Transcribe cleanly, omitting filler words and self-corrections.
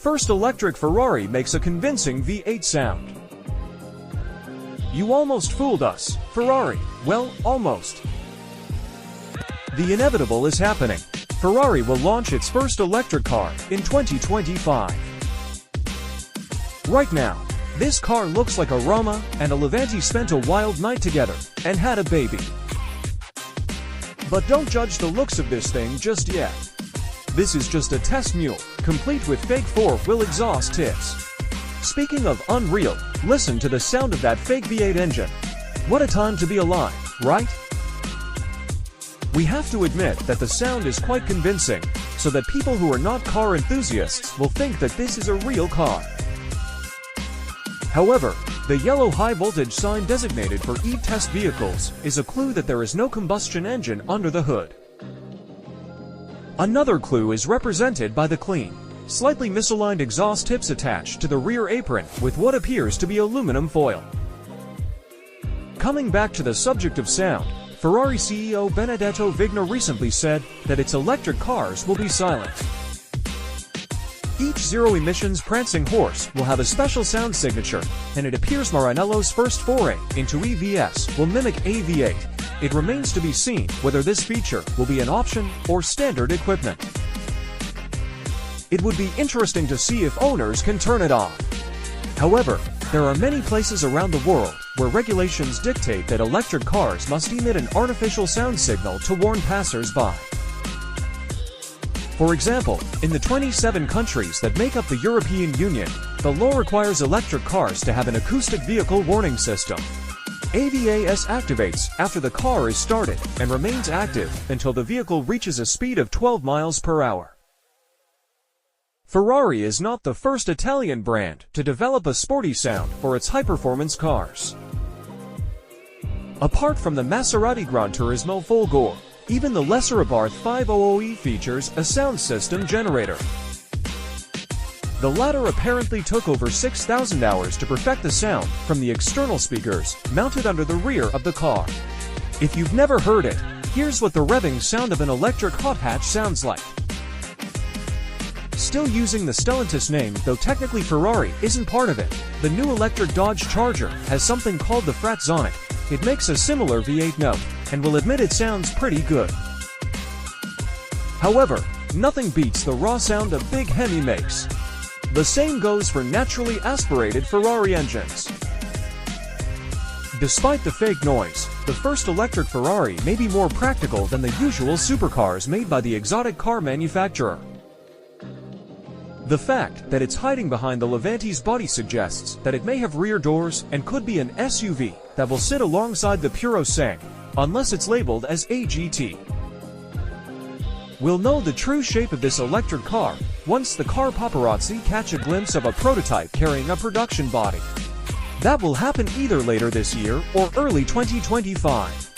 first electric Ferrari makes a convincing V8 sound. You almost fooled us, Ferrari. Well, almost. The inevitable is happening. Ferrari will launch its first electric car in 2025. Right now, this car looks like a Roma and a Levante spent a wild night together and had a baby. But don't judge the looks of this thing just yet. This is just a test mule, complete with fake four-wheel exhaust tips. Speaking of unreal, listen to the sound of that fake V8 engine. What a time to be alive, right? We have to admit that the sound is quite convincing, so that people who are not car enthusiasts will think that this is a real car. However, the yellow high-voltage sign designated for E-test vehicles is a clue that there is no combustion engine under the hood. Another clue is represented by the clean, slightly misaligned exhaust tips attached to the rear apron with what appears to be aluminum foil. Coming back to the subject of sound, Ferrari CEO Benedetto Vigna recently said that its electric cars will be silent. Each zero-emissions prancing horse will have a special sound signature, and it appears Maranello's first foray into EVs will mimic a V8. It remains to be seen whether this feature will be an option or standard equipment. It would be interesting to see if owners can turn it off. However, there are many places around the world where regulations dictate that electric cars must emit an artificial sound signal to warn passers-by. For example, in the 27 countries that make up the European Union, the law requires electric cars to have an acoustic vehicle warning system. AVAS activates after the car is started and remains active until the vehicle reaches a speed of 12 miles per hour. Ferrari is not the first Italian brand to develop a sporty sound for its high-performance cars. Apart from the Maserati Gran Turismo Folgore, even the lesser Abarth 500e features a sound system generator. The latter apparently took over 6,000 hours to perfect the sound from the external speakers mounted under the rear of the car. If you've never heard it, here's what the revving sound of an electric hot hatch sounds like. Still using the Stellantis name, though technically Ferrari isn't part of it, the new electric Dodge Charger has something called the Fratzonic. It makes a similar V8 note, and will admit it sounds pretty good. However, nothing beats the raw sound a big Hemi makes. The same goes for naturally aspirated Ferrari engines. Despite the fake noise, the first electric Ferrari may be more practical than the usual supercars made by the exotic car manufacturer. The fact that it's hiding behind the Levante's body suggests that it may have rear doors and could be an SUV that will sit alongside the Puro Sang, unless it's labeled as a GT. We'll know the true shape of this electric car once the car paparazzi catch a glimpse of a prototype carrying a production body. That will happen either later this year or early 2025.